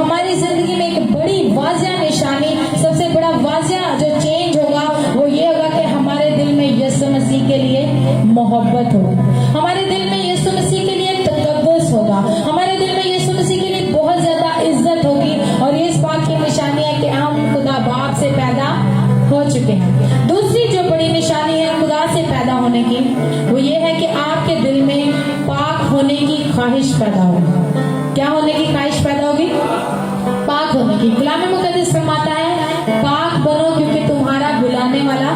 हमारी जिंदगी में एक बड़ी वाजिया निशानी, सबसे बड़ा वाजिया जो चेंज होगा वो ये होगा कि हमारे दिल में यीशु मसीह के लिए मोहब्बत होगी, हमारे दिल में यीशु मसीह के लिए तकद्दुस होगा, हमारे दिल में यीशु मसीह के लिए बहुत ज्यादा इज्जत होगी। और ये इस बात की निशानी है कि हम खुदा बाप से पैदा हो चुके हैं। दूसरी जो बड़ी निशानी है खुदा से पैदा होने की, वो ये है कि आपके दिल में पाक होने की ख्वाहिश पैदा होगी। क्या होने की ख्वाहिश पैदा होगी? पाक होने की। कलाम मुकद्दस फरमाता है पाक बनो क्योंकि तुम्हारा बुलाने वाला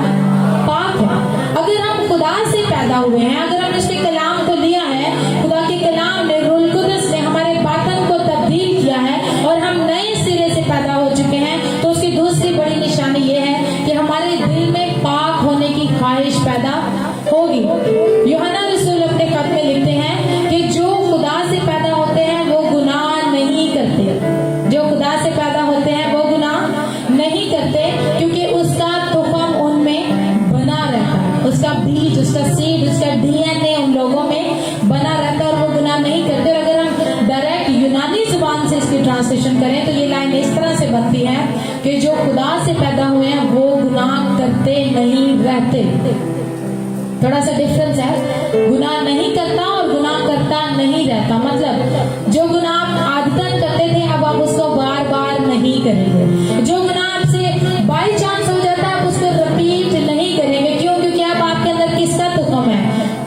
पाक है। अगर हम खुदा से पैदा हुए हैं, अगर हमने उसके कलाम को लिया है, खुदा के कलाम ने, रूह कुदस ने हमारे बातन को तब्दील किया है और हम नए सिरे से पैदा हो चुके हैं, तो उसकी दूसरी बड़ी निशानी ये है कि हमारे दिल में पाक होने की ख्वाहिश पैदा होगी। यूहन्ना रसूल अपने खत में लिखते हैं कि जो खुदा से पैदा होते हैं वो गुनाह नहीं करते, जो खुदा से पैदा होते हैं वो गुनाह नहीं करते, क्योंकि उसका तुखम उनमें बना रहता है, उसका बीज, उसका सीड, उसका डीएनए उन लोगों में बना रहता है और वो गुनाह नहीं करते। और अगर हम डायरेक्ट यूनानी जुबान से इसकी ट्रांसलेशन करें तो ये लाइन इस तरह से बनती है कि जो खुदा से पैदा हुए हैं वो गुनाह करते नहीं रहते। थोड़ा सा डिफरेंस है, गुनाह नहीं करता और गुनाह करता नहीं रहता। मतलब जो गुनाह आप आदतन करते थे अब आप उसको बार बार नहीं करेंगे, जो गुनाह आपसे बाई चांस हो जाता है आप उसको रिपीट नहीं करेंगे। क्यों? क्योंकि अब आपके अंदर किसका तुखम है?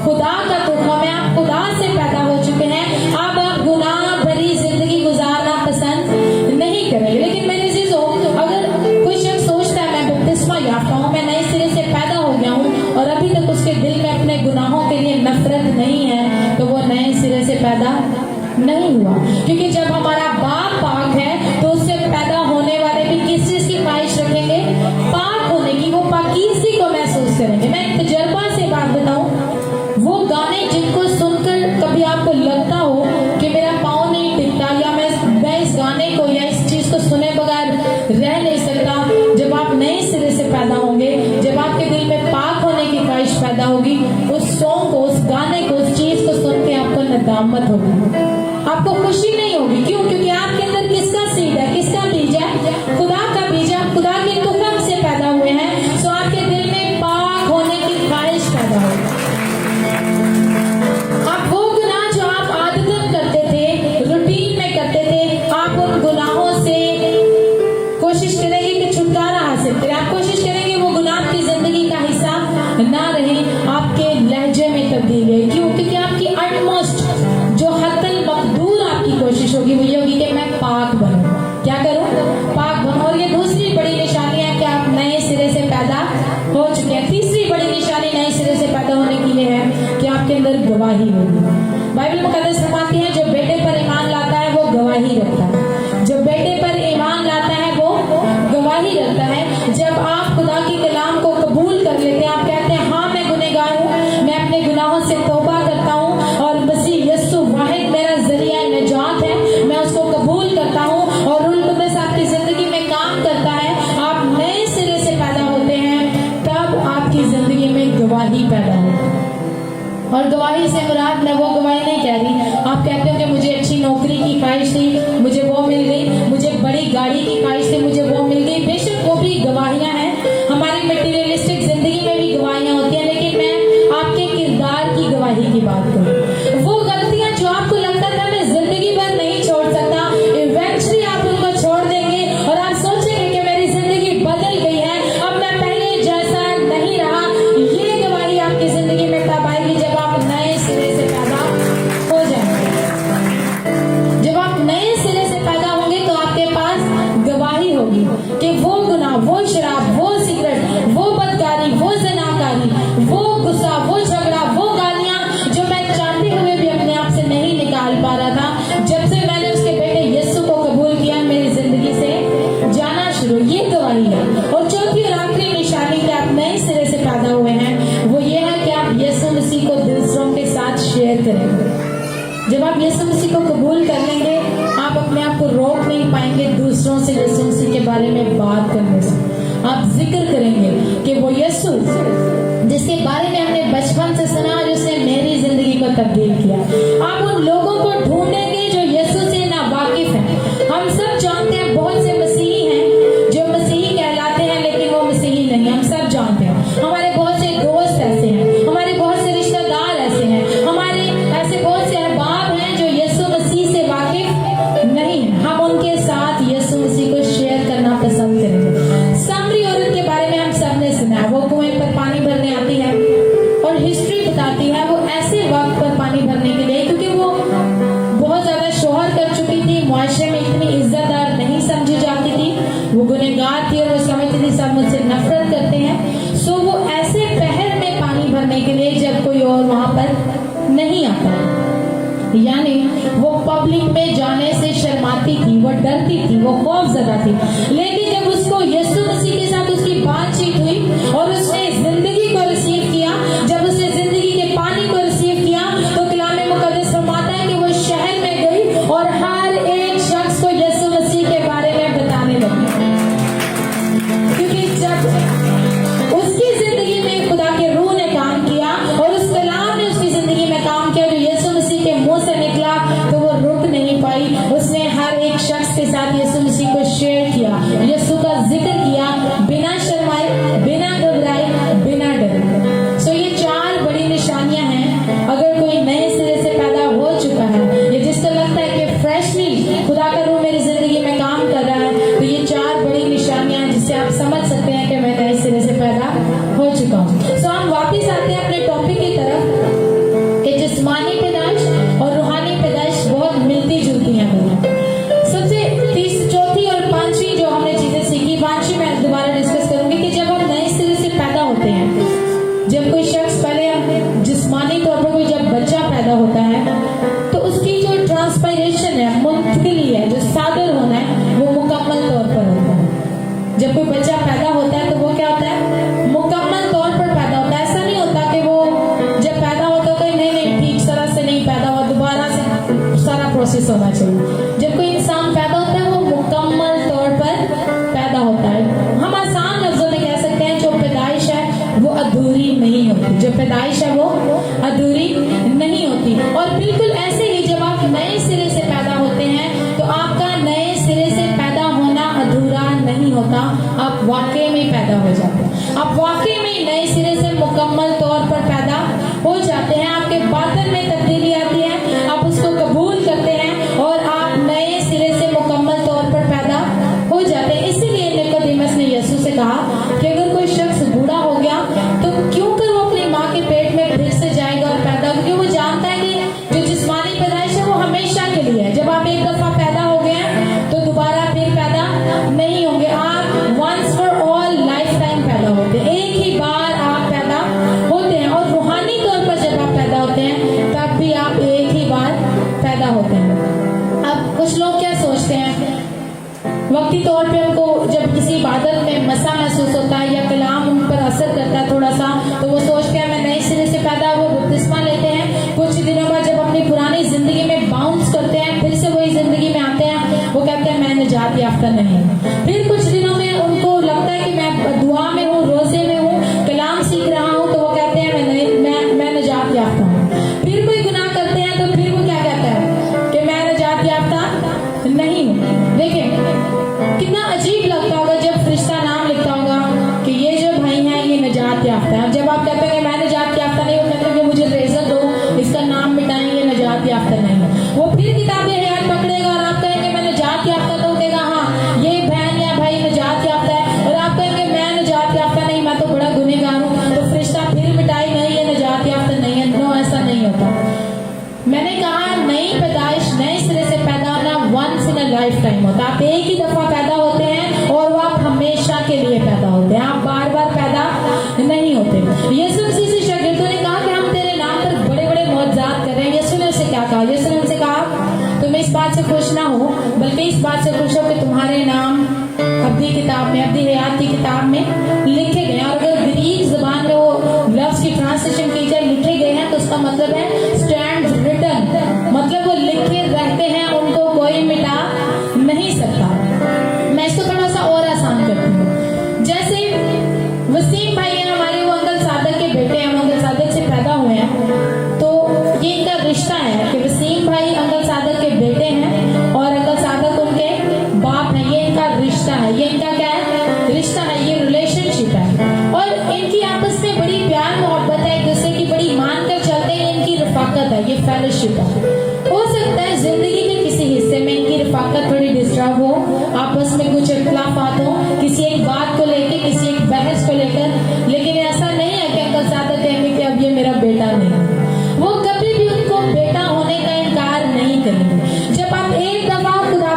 खुदा का तुखम है। आप खुदा से पैदा हो चुके हैं, अब आप गुनाह भरी जिंदगी गुजारना पसंद नहीं करेंगे। लेकिन मेरे अजीजों, अगर कोई शख्स सोचता है मैं बपतिस्मा याफ्ता हूँ, मैं नए सिरे से पैदा हो गया हूँ और अभी तक उसके दिल में अपने गुनाहों के लिए नफरत नहीं है, तो वो नए सिरे से पैदा नहीं हुआ। क्योंकि जब हमारा बाप पाक है तो उससे पैदा होने वाले भी किस चीज की ख्वाहिश रखेंगे? पाक होने की। वो पाकीज़गी को महसूस करेंगे। मैं एक तजर्बा से बात बताऊं, वो गाने जिनको सुनकर कभी आपको लगता हो कि मेरा पाँव नहीं टिकता या मैं इस गाने को या इस चीज को सुने बगैर रह नहीं सकता, जब आप नए सिरे से पैदा होंगे, जब आपके दिल में पाक होने की ख्वाहिश पैदा होगी, उस सॉन्ग को, उस गाने को, उस चीज को सुन के आपको नदामत होगी, आपको खुशी नहीं होगी। क्यों? क्योंकि आपके अंदर किसका सीड है, किसका बीज है? खुदा का बीज है। खुदा के तुखम से पैदा हुए हैं, सो आपके दिल में पाक होने की ख्वाहिश पैदा होगी। आप वो गुनाह जो आप आदतन करते थे, रूटीन में करते थे, आप उन गुनाहों से कोशिश करेंगे कि छुटकारा हासिल करें। आप कोशिश करेंगे वो गुनाह आपकी जिंदगी का हिस्सा ना रहे, आपके लहजे में तब्दील है। क्यों? क्योंकि आपकी अटमोस्ट जो हतल मकदूर आपकी कोशिश होगी वो ये होगी कि मैं पाक बनूं। क्या करूं? पाक बनूं। और ये दूसरी बड़ी निशानी है कि आप नए सिरे से पैदा हो चुके हैं। तीसरी बड़ी निशानी नए सिरे से पैदा होने की ये है कि आपके अंदर गवाही होगी। बाइबल मुकद्दस फरमाती है जो बेटे पर ईमान लाता है वो गवाही रखता है, जो बेटे पर ईमान लाता है वो गवाही रखता है। जब आप खुदा की कलाम को कबूल कर लेते हैं, आप कहते हैं हाँ मैं गुनहगार हूँ, मैं अपने गुनाहों से तौबा करता हूँ और मसीह यीशु वाहिद मेरा जरिया निजात है, मैं उसको कबूल करता हूँ और रूह कुदस आपकी जिंदगी में काम करता है, आप नए सिरे से पैदा होते हैं, तब आपकी जिंदगी में गवाही पैदा होती है। और गवाही से मुराद मैं वो गवाही नहीं कह रही, आप कहते हो कि मुझे अच्छी नौकरी की ख्वाहिश थी, मुझे वो मिल गई, मुझे बड़ी गाड़ी की ख्वाहिश थी, मुझे वो मिल गई। बेशक वो भी गवाहियां हैं, हमारी मटेरियलिस्टिक जिंदगी में भी गवाहियां होती हैं, लेकिन मैं आपके किरदार की गवाही की बात करूं। वो गलतियां जो आपको लगता था मैं जिंदगी भर नहीं छोड़ सकता, इवेंचुअली आप उनको छोड़ देंगे और आप सोचेंगे कि मेरी जिंदगी बदल गई है, अब मैं पहले जैसा नहीं रहा। ये गवाही आपकी जिंदगी में तब आएगी जब आप नए सिरे से पैदा हो जाएंगे। जब आप नए सिरे से पैदा होंगे तो आपके पास गवाही होगी कि वो गुनाह, वो शराब, वो सिगरेट, वो बदकारी, वो ज़नाकारी, वो गुस्सा, वो झगड़ा, वो गालियां जो मैं चाहते हुए भी अपने आप से नहीं निकाल पा रहा था, जब से मैंने उसके बेटे यीशु को कबूल किया मेरी जिंदगी से जाना शुरू। ये गवाही है। और चौथी और आखिरी निशानी कि आप नए सिरे से पैदा हुए हैं वो ये है कि आप यीशु मसीह को दूसरों के साथ शेयर करेंगे। जब आप यीशु मसीह को कबूल कर लेंगे, आप अपने आप को रोक नहीं पाएंगे दूसरों से यीशु मसीह के बारे में बात करने से। आप जिक्र करेंगे कि वो यीशु जिसके बारे में हमने बचपन से सुना, जिसने मेरी जिंदगी को तब्दील किया। आप उन लोगों को ढूंढेंगे जो यीशु से ना वाकिफ हैं। हम सब जानते माशरे में इतनी इज्जतदार नहीं समझी जाती थी, वो गुनहगार थी और वो समझती थी सब मुझसे नफरत करते हैं। सो वो ऐसे पहर में पानी भरने के लिए जब कोई और वहां पर नहीं आता, यानी वो पब्लिक में जाने से शर्माती थी, वो डरती थी, वो खौफजदा थी। लेकिन जब उसको यीशु मसीह के साथ उसकी बातचीत हुई और उसने जिंदगी को रिसीव किया, जब उसने जिंदगी के पानी को रिसीव किया, तो कलाम मुकद्दस फरमाता है कि वो शहर में गई और हर एक शख्स को यीशु मसीह के बारे में बताने लगी। क्योंकि जब उसकी जिंदगी में खुदा के रूह ने काम किया और उस कलाम ने उसकी जिंदगी में काम किया जो यीशु मसीह के मुंह से निकला, तो वो रुक नहीं पाई। उसने हर एक शख्स के साथ यीशु मसीह को शेयर किया, यीशु का जिक्र किया, बिना शर्माए, बिना घबराए, बिना डरे। सो ये 4 बड़ी निशानियां हैं। अगर कोई नए सिरे से पैदा हो चुका है, या जिसको लगता है कि फ्रेशली खुदा का रूह मेरी जिंदगी में काम कर रहा है, तो ये 4 बड़ी निशानियां हैं जिससे आप समझ सकते हैं कि मैं नए सिरे से पैदा हो चुका हूँ। सो हम वापिस आते हैं अपने टॉपिक की तरफ कि जिस्मानी पैदाइश और रूहानी पैदाइश बहुत मिलती जुलती हैं। सबसे चौथी और 5वीं जो हमने चीजें सीखी, 5वीं मैं दोबारा डिस्कस करूंगी कि जब हम नए सिरे से पैदा होते हैं, जब कोई शख्स पहले जिस्मानी तौर पर कोई जब बच्चा पैदा होता है, तो उसकी जो ट्रांसपायरेशन है, मुंतकिली है, जो सादर होना है, वो मुकम्मल तौर पर होता है। जब कोई बच्चा पैदा होता है तो वो क्या होता है, मुकम्मल तौर पर पैदा होता है। ऐसा नहीं होता कि वो जब पैदा होता है तो नहीं ठीक तरह से नहीं पैदा हुआ, दोबारा से सारा प्रोसेस होना चाहिए। जब कोई इंसान पैदा होता है वो मुकम्मल तौर पर पैदा होता है। हम आसान लफ्जों में कह सकते हैं जो पैदाइश है वो अधूरी नहीं होती, जो पैदाइश है वो अधूरी नहीं होती। और बिल्कुल ऐसे ही जब आप नए सिरे से पैदा होते हैं तो आपका नए सिरे से पैदा होना अधूरा नहीं होता, आप वाकई में पैदा हो जाते हैं। आप वाकई में नए सिरे से मुकम्मल तौर पर पैदा हो जाते हैं। आपके बातन में तब्दीली आती है, आप उसको कबूल करते हैं और आप नए सिरे से मुकम्मल तौर पर पैदा हो जाते हैं। इसीलिए निकोदेमस ने यीशु से कहा कि अगर कोई शख्स बूढ़ा हो गया तो क्यों कर वो अपनी माँ के पेट में फिर से जाएगा और पैदा, क्योंकि वो जानता है कि जो जिस्मानी पैदाइश है वो हमेशा के लिए है। जब आप एक दफा पैदा हो गए हैं तो दोबारा फिर पैदा नहीं होंगे। आप once for all lifetime पैदा होते हैं, एक ही बार आप पैदा होते हैं। और रूहानी तौर पर जब आप पैदा होते हैं तब भी आप एक ही बार पैदा होते हैं। अब कुछ लोग क्या सोचते हैं, वक्ती तौर पे उनको जब किसी इबादत में मसा महसूस होता है या कलाम उन पर असर करता है थोड़ा सा, तो वो सोचते हैं मैं नए सिरे से पैदा हुआ, बपतिस्मा लेते हैं। कुछ दिनों बाद जब अपनी पुरानी जिंदगी में बाउंस करते हैं, फिर से वही जिंदगी में आते हैं, वो कहते हैं मैं निजात याफ्ता नहीं। फिर कुछ दिनों में उनको लगता है कि मैं दुआ में हूँ, रोजे में हूँ, कलाम सीख रहा हूँ, तो वो कहते हैं मैं निजात याफ्ता हूँ। फिर कोई गुनाह करते हैं तो फिर वो क्या कहता है कि मैं निजात याफ्ता नहीं हूँ। देखिए कितना अजीब लगता होगा जब फरिश्ता नाम लिखता होगा कि ये जो भाई है ये निजात याफ्ता है। जब आप कहते हैं मैं निजात याफ्ता नहीं, वो कहते हैं कि मुझे रेजर दो, इसका नाम मिटाएं, ये निजात याफ्ता नहीं है। वो फिर किताबें हयात पकड़ेगा और आप कहेंगे मैं निजात याफ्ता, तो कहेगा हाँ ये बहन या भाई निजात याफ्ता है, और आप कहेंगे मैं निजात याफ्ता नहीं, मैं तो बड़ा गुनहगार हूँ, तो फरिश्ता फिर मिटाई नहीं ये निजात याफ्ता नहीं है। नो, ऐसा नहीं होता। मैंने कहा नई पैदाइश, नए सिरे से पैदा होना once in a lifetime होता है। आप एक ही दफा पैदा होते हैं और वो आप हमेशा के लिए पैदा होते हैं, आप बार बार पैदा नहीं होते। यीशु मसीह से शागिर्दों ने कहा कि हम तेरे नाम पर बड़े बड़े मौजज़ात कर रहे हैं। यीशु ने उससे क्या कहा? यीशु ने उनसे कहा तुम्हें इस बात से खुश ना हो, बल्कि इस बात से खुश हो कि तुम्हारे नाम अब्दी किताब में, अब्दी हयात की किताब में लिखे गए। और अगर ग्रीक जबान में वो लफ्ज की ट्रांसलेशन की जाए लिखे गए हैं, तो उसका मतलब है स्टैंड रिटन, मतलब वो लिखे रहते हैं, उनको कोई मिटा नहीं सकता। मैं इसको थोड़ा सा और आसान करती हूँ। जैसे वसीम भाई हैं हमारे, वो अंकल सादक के बेटे हैं, अंकल सादक से पैदा हुए हैं, तो ये इनका रिश्ता है कि वसीम भाई अंकल सादक के बेटे हैं और अंकल सादक उनके बाप हैं। ये इनका रिश्ता है, ये इनका क्या है? रिश्ता है, ये रिलेशनशिप है। और इनकी आपस में बड़ी प्यार मोहब्बत है, एक दूसरे की बड़ी मान कर चलते हैं, इनकी रफाकत है, ये फेलोशिप है। हो सकता है जिंदगी के किसी हिस्से में इनकी रफाकत थोड़ी डिस्टर्ब हो, आपस में कुछ इख्तिलाफात हो, किसी एक बात को लेकर, किसी एक बहस को लेकर, लेकिन ऐसा नहीं है कि अंकल सादक कहेंगे कि अब ये मेरा बेटा नहीं। वो कभी भी उनको बेटा होने का इनकार नहीं करेंगे। जब आप एक दफा खुदा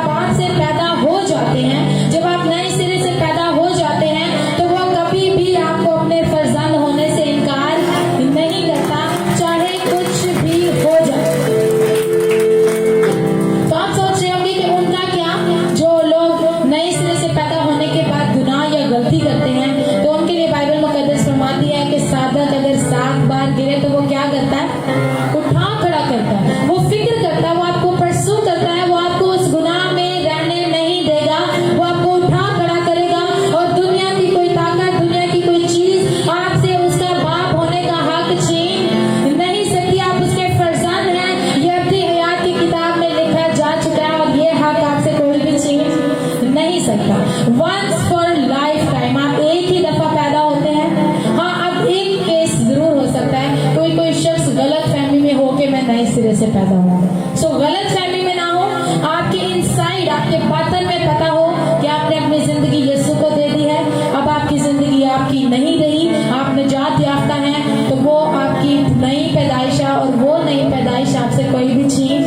पैदा हुआ। सो गलत फहमी में ना हो, आपके इनसाइड, आपके बातन में पता हो कि आपने अपनी जिंदगी यीशु को दे दी है। अब आपकी जिंदगी आपकी नहीं रही, आप निजात याफ्ता हैं, तो वो आपकी नई पैदाइश है और वो नई पैदाइश आपसे कोई भी छीन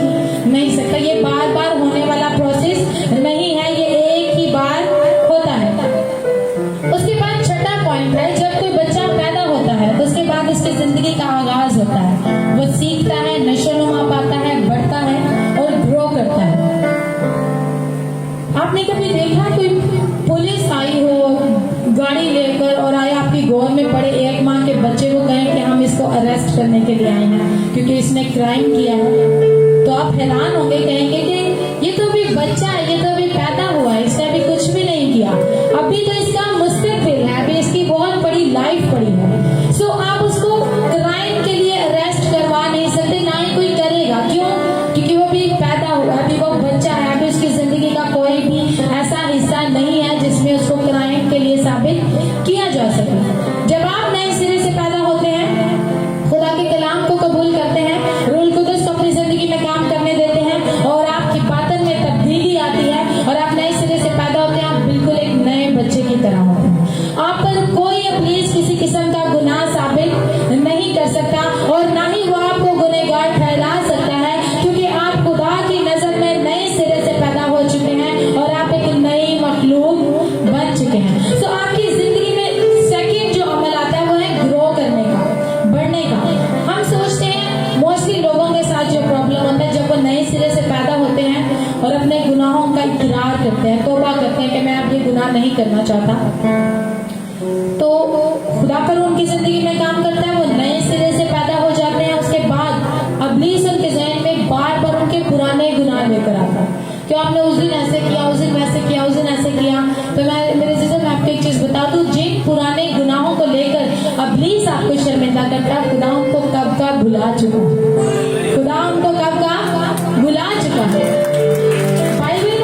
नहीं सकता। ये बार बार होने वाला प्रोसेस नहीं है, ये एक ही बार होता है। उसके बाद छठा पॉइंट है, जब कोई बच्चा पैदा होता है तो उसके बाद उसकी जिंदगी का आगाज होता है। वो सीखता है, नशोनुमा पाता है, बढ़ता है और ग्रो करता है। आपने कभी देखा कोई पुलिस आई हो गाड़ी लेकर और आए आपकी गोद में पड़े 1 माह के बच्चे को कहें कि हम इसको अरेस्ट करने के लिए आए हैं क्योंकि इसने क्राइम किया है, तो आप हैरान होंगे, कहेंगे कि ये तो अभी बच्चा है, ये तो अभी पैदा हुआ है, इसने अभी कुछ भी नहीं किया, अभी तो इसका मुस्तकबिल है, अभी इसकी बहुत बड़ी लाइफ पड़ी है। सो आप उसको क्राइम के लिए अरेस्ट करवा नहीं सकते, ना ही कोई करेगा। क्यों? क्योंकि वो भी पैदा हुआ, अभी वो बच्चा है, अभी उसकी जिंदगी का कोई भी ऐसा हिस्सा नहीं है जिसमें उसको क्राइम के लिए साबित किया जा सके। जब आप नए सिरे से पैदा होते हैं, खुदा के कलाम को कबूल करते हैं, रूल कुदस को अपनी जिंदगी में काम करने देते हैं और आपकी बातन में तब्दीली आती है और आप नए सिरे से पैदा होते हैं, आप बिल्कुल एक नए बच्चे की तरह होते हैं। आप पर कोई प्लीज किसी किस्म का गुनाह साबित नहीं कर सकता और ना ही वो आपको गुनहगार ठहरा सकता है, क्योंकि आप खुदा की नजर में नए सिरे से पैदा हो चुके हैं और आप एक नई मखलूक बन चुके हैं। तो आपकी जिंदगी में सेकंड जो अमल आता है वो है ग्रो करने का, बढ़ने का। हम सोचते हैं मोस्टली लोगों के साथ जो प्रॉब्लम होता है, जब वो नए सिरे से पैदा होते हैं और अपने गुनाहों का इकरार करते हैं, तौबा करते हैं कि मैं अब ये गुनाह नहीं करना चाहता, तो खुदा पर उनकी जिंदगी में काम करता है, वो नए सिरे से पैदा हो जाते हैं। उसके बाद इब्लीस उनके ज़हन में बार बार उनके पुराने गुनाह लेकर आता है कि आपने उस दिन ऐसे किया, उस दिन वैसे किया, उस दिन ऐसे किया। तो मैं आपको एक चीज बता दूं, जिन पुराने गुनाहों को लेकर इब्लीस आपको शर्मिंदा करता है, खुदा उनको कब का भुला चुका है, खुदा उनको कब का भुला चुका है। बाइबल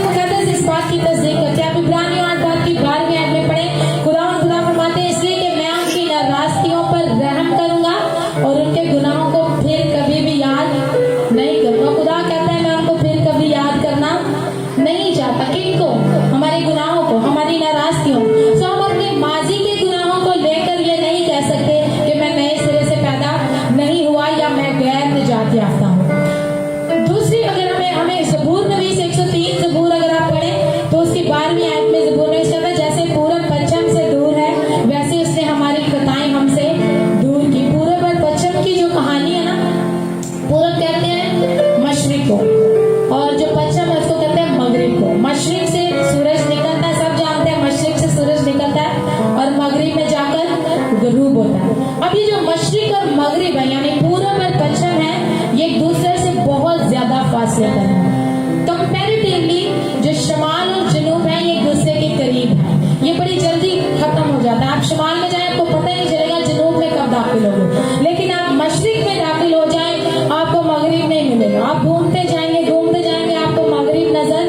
मुकद्दस इस बात की तस्दीक करते हैं। आप इब्रानियों 8:12 में पढ़े, खुदा फरमाते हैं, इसलिए कि मैं उनकी नाराजगियों पर रहम करूंगा और उनके गुनाहों को फिर कभी भी याद नहीं करूंगा। खुदा कहता है मैं उनको फिर कभी याद करना नहीं चाहता। किनको? हमारे गुनाहों को, हमारी नाराजगियों। सो हम अपने माजी के गुनाहों को लेकर ये नहीं कह सकते कि मैं नए सिरे से पैदा नहीं हुआ या मैं गैर निजात याफ्ता हूँ। दूसरी, अगर हमें ज़बूर नवीस 103 ज़बूर अगर आप पढ़ें तो उसकी 12वीं आयत में ज़बूर नवीस कहता है, जैसे पूरब पश्चिम से दूर है वैसे उसने हमारी खताएं हमसे दूर की। पूरब और पश्चिम की जो कहानी है ना, पूरब कहते हैं मशरिक को और जो पश्चिम है उसको कहते हैं मगरिब को। मशरिक से सूरज निकलता है, सब जानते हैं मशरिक से सूरज निकलता है और मगरिब में जाकर गुरूब होता है। अब ये जो मशरिक और मगरिब है यानी पूरब और पश्चिम है, ये एक दूसरे से बहुत ज्यादा फासले पर है। कंपैरेटिवली जो शमाल और जनूब है ये एक दूसरे के करीब है, ये बड़ी जल्दी खत्म हो जाता है। आप शमाल में जाए आपको पता ही नहीं चलेगा जनूब में कब दाखिल होगे, लेकिन आप मशरिक में दाखिल हो जाए आपको मगरिब नहीं मिलेगा। आप घूमते जाएंगे आपको मगरिब नजर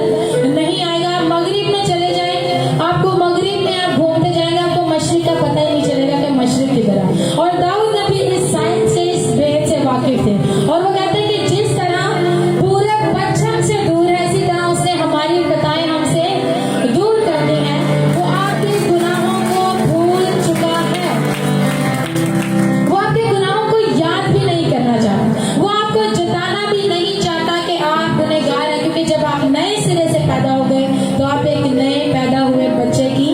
नहीं आएगा। मगरिब में चले जाए आपको मगरिब में, आप घूमते जाएंगे आपको मशरिक का पता ही नहीं चलेगा कि मशरिक किधर है। और दाऊद नबी इस साइंस से, इस भेद से वाकिफ थे और वो कहते हैं कि जिस तरह पूरब पश्चिम से दूर है, इसी तरह उसने हमारी खताएं हमसे दूर कर दी है। वो आपके गुनाहों को भूल चुका है, वो आपके गुनाहों को याद भी नहीं करना चाहता, वो आपको जताना भी नहीं चाहता कि आप गुनहगार हैं, क्योंकि जब आप नए सिरे से पैदा हो गए तो आप एक नए पैदा हुए बच्चे की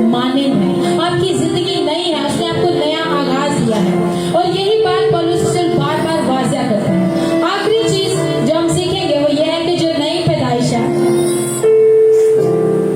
मानिंद हैं। आपकी जिंदगी नई है, उसने आपको नया आगाज दिया है और यही बात पौलुस बार बार वाज़िया करते हैं। आखिरी चीज जो हम सीखेंगे वो ये है कि जो नई पैदाइश है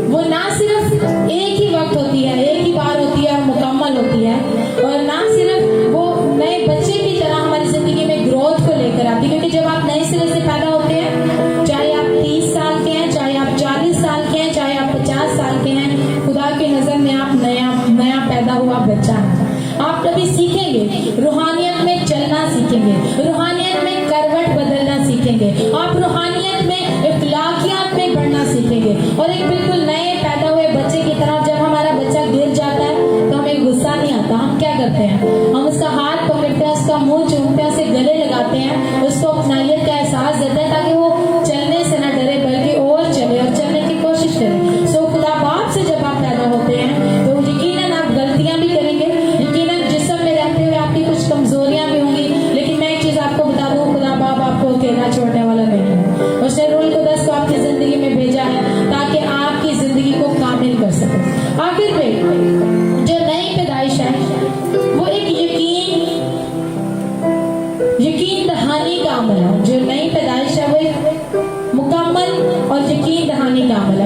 वो ना सिर्फ एक ही वक्त होती है, एक ही बार होती है और मुकम्मल होती है, और ना सिर्फ वो नए बच्चे की तरह हमारी जिंदगी में ग्रोथ को लेकर आती है। क्योंकि जब आप नए सिरे से पैदा होते हैं, चाहे आप 30 साल के हैं, चाहे आप 40 साल के हैं, चाहे आप 50 साल के हैं, खुदा की नजर में आप नया पैदा हुआ बच्चा है। आप कभी सीखेंगे, रूहानियत में चलना सीखेंगे, रूहानियत में करवट बदलना सीखेंगे, आप रूहानियत में इखलाकियात में बढ़ना सीखेंगे और एक बिल्कुल नए पैदा हुए बच्चे की तरह। जब हमारा बच्चा गिर जाता है तो हमें गुस्सा नहीं आता, हम क्या करते हैं, हम उसका हाथ पकड़ते हैं, उसका मुंह चूमते हैं, उसे गले लगाते हैं,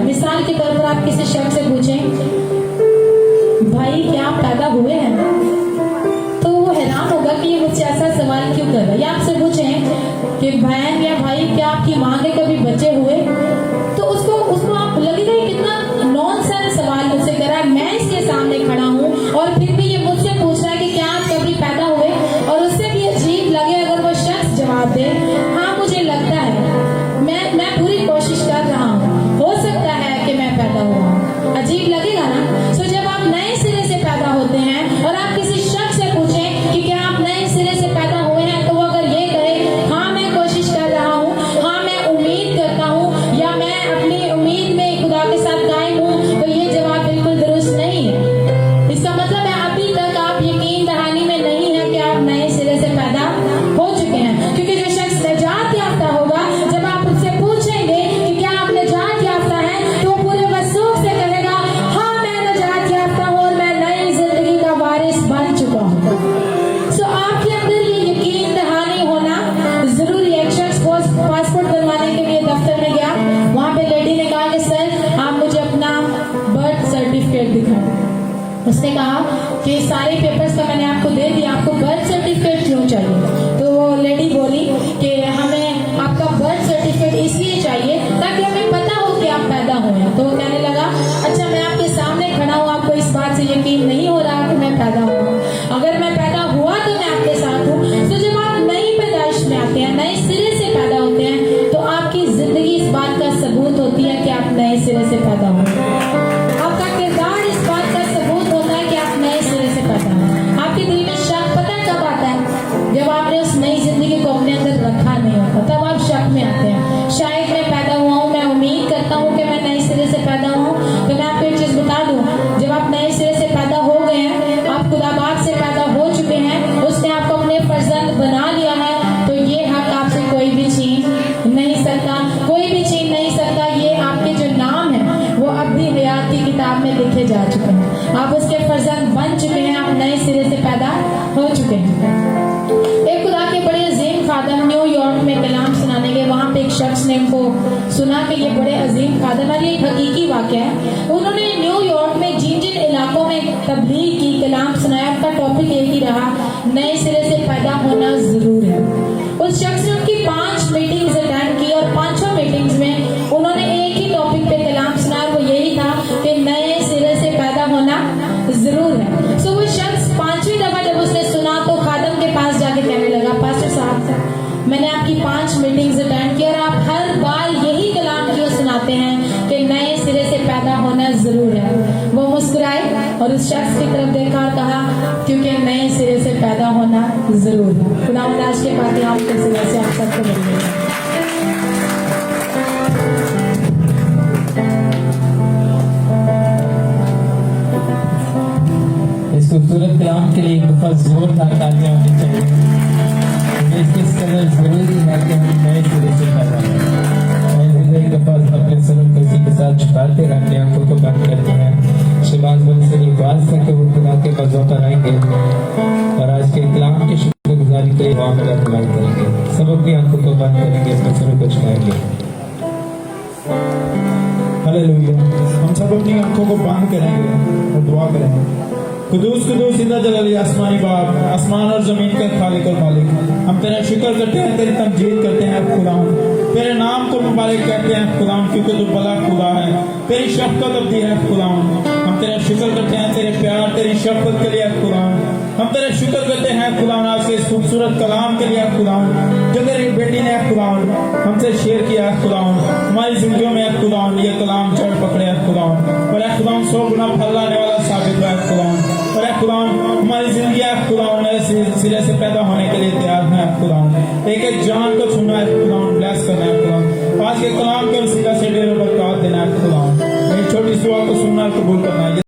है। मिसाल के तौर पर आप किसी शख्स से पूछें, भाई क्या आप पैदा हुए हैं, तो वो हैरान होगा कि ये मुझसे ऐसा सवाल क्यों कर रहा है। या आपसे पूछें कि बहन या भाई क्या आपकी माँ के कभी बच्चे हुए, तो उसको आप लगेगा ये कितना नॉनसेंस सवाल मुझसे कर रहा है। मैं इसके सामने खड़ा हूँ और फिर भी ये मुझसे पूछ रहा है कि क्या आप कभी पैदा हुए, और उससे भी अजीब लगे अगर वो शख्स जवाब दे, हाँ मुझे लगता है, मैं पूरी कोशिश कर रहा हूँ, हो सकता है कि मैं पैदा हुआ हूँ। अजीब लगेगा ना। सो जब आप नए सिरे से पैदा होते हैं और आप किसी शख्स से पूछें कि क्या आप नए सिरे से पैदा हुए हैं, तो वो अगर ये कहे हाँ मैं कोशिश कर रहा हूँ, हाँ मैं उम्मीद करता हूँ, या मैं अपनी उम्मीद में खुदा के साथ कायम हूँ, तो ये जवाब बिल्कुल दुरुस्त नहीं है। इसका मतलब है अभी तक आप यकीन दहानी में नहीं है कि आप नए सिरे से पैदा हो चुके हैं। क्योंकि जो शख्स निजात याफ्ता होगा, जब आप उससे पूछेंगे कि क्या आप निजात याफ्ता हैं, तो वो पूरे वसूख से कहेगा हाँ मैं निजात याफ्ता हूँ और मैं नई जिंदगी का वारिस बन चुका हूँ। सो आपके अंदर ये यकीन दहानी होना जरूरी है। एक शख्स पासपोर्ट बनवाने के लिए दफ्तर में गया, वहां पे लेडी ने कहा कि सर आप मुझे अपना बर्थ सर्टिफिकेट दिखाएं। उसने कहा कि सारे पेपर्स तो मैंने आपको दे दिया, आपको बर्थ सर्टिफिकेट क्यों चाहिए। तो वो लेडी बोली कि हमें आपका बर्थ सर्टिफिकेट इसलिए चाहिए ताकि हमें पता हो कि आप पैदा हुए हैं। तो वो कहने लगा अच्छा मैं आपके सामने खड़ा हूँ, आपको इस बात से यकीन नहीं हो रहा कि मैं पैदा हुआ, अगर मैं पैदा हुआ तो मैं आपके साथ हूँ। तो जब आप नई पैदाइश में आते हैं, नए सिरे से पैदा होते हैं, तो आपकी जिंदगी इस बात का सबूत होती है कि आप नए सिरे से पैदा हुए। आपका किरदार इस बात का सबूत होता है कि आप नए सिरे से पैदा हुए। आपके दिल में शक पता है कब आता है, जब आपने उस नई जिंदगी को अपने अंदर रखा नहीं होता, तब आप शक में आते हैं। शायद मैं पैदा हुआ हूँ, मैं उम्मीद करता हूँ कि मैं नए सिरे से पैदा हूँ। तो मैं आपको एक चीज बता दूं, जब आप नए सिरे से पैदा हो गए हैं, आप खुदा बाप से पैदा हो चुके हैं, उसने आपको अपने फर्जंद बना लिया है, तो ये हक आपसे कोई भी छीन नहीं सकता, कोई भी छीन नहीं सकता। ये आपके जो नाम है वो अब भी हयात की किताब में लिखे जा चुके हैं। आप उसके फर्जंद बन चुके हैं, आप नए सिरे से पैदा हो चुके हैं। एक खुदा के बड़े अजीम खादम न्यूयॉर्क में कलाम सुनाने गए, वहां पे एक शख्स ने उनको सुना कि ये बड़े अजीम खादम, और ये एक हकीकी वाकया है। उन्होंने न्यूयॉर्क में जिन जिन इलाकों में तबलीग की, कलाम सुनाया, उनका टॉपिक एक ही रहा, नए सिरे से पैदा होना जरूर है। उस शख्स ने उनकी 5 मीटिंग्स अटेंड की और 5 मीटिंग्स में उन्होंने एक ही टॉपिक पे कलाम सुना, वो यही था कि नए सिरे से पैदा होना जरूर है। सो वो शख्स 5वीं दफा जब उसने सुना तो खादम के पास जाके कहने लगा, पास्टर साहब मैंने आपकी 5 मीटिंग्स अटेंड की और आप हर बार यही कलाम क्यों सुनाते हैं कि नए सिरे से पैदा होना जरूर है। वो मुस्कुराए और उस शख्स की तरफ देखा और कहा क्योंकि नए सिरे से पैदा होना जरूर है। खुदावंद आज के बाद आपके सिरे से आप सबको मिलेगा। इस खूबसूरत कलाम के लिए बहुत जोरदार तालियां होनी चाहिए। किस कदर जरूरी है कि हम नए सिरे से पैदा हों। एक दफा अपने सरों को इसी के साथ छुपाते रहते हैं, आंखों को बंद करते हैं। शबाज बन से बात करके वो खुदा के फजलों पर आएंगे और आज के कलाम की शुक्रगुजारी के लिए वहाँ पर अप्लाई करेंगे। सब अपनी आंखों को बंद करेंगे, अपने सरों को छुपाएंगे। हालेलुया। हम सब अपनी आंखों को बंद करेंगे और दुआ करेंगे। कुदूस कुदूस जिंदा जलाली आसमानी बाप, आसमान और जमीन का खालिक और मालिक, हम तेरा शुक्र करते हैं, तेरी तमजीद करते हैं खुदावंद, तेरे नाम को मुबारक कहते हैं खुदावंद, क्योंकि तू भला खुदा है, तेरी शफकत अब्दी है खुदावंद। हम तेरा शुक्र करते हैं तेरे प्यार, तेरी शफकत के लिए खुदावंद। हम तेरा शुक्र करते हैं खुदावंद आज के इस खूबसूरत कलाम के लिए खुदावंद, जो तेरी बेटी ने खुदावंद हमसे शेयर किया है खुदावंद। हमारी जिंदगियों में खुदावंद ये कलाम जड़ पकड़े है खुदावंद, और खुदावंद 100 गुना फल लाने वाला साबित हुआ है खुदावंद। और खुदावंद हमारी जिंदगी खुदावंद सिरे से पैदा होने के लिए तैयार है खुदावंद। एक एक जान को छूना है खुदावंद, ब्लेस करना है खुदावंद। आज के कलाम के वसीला से ढेरों बरकत देना है खुदावंद। मेरी छोटी दुआ को सुनना और कबूल करना है।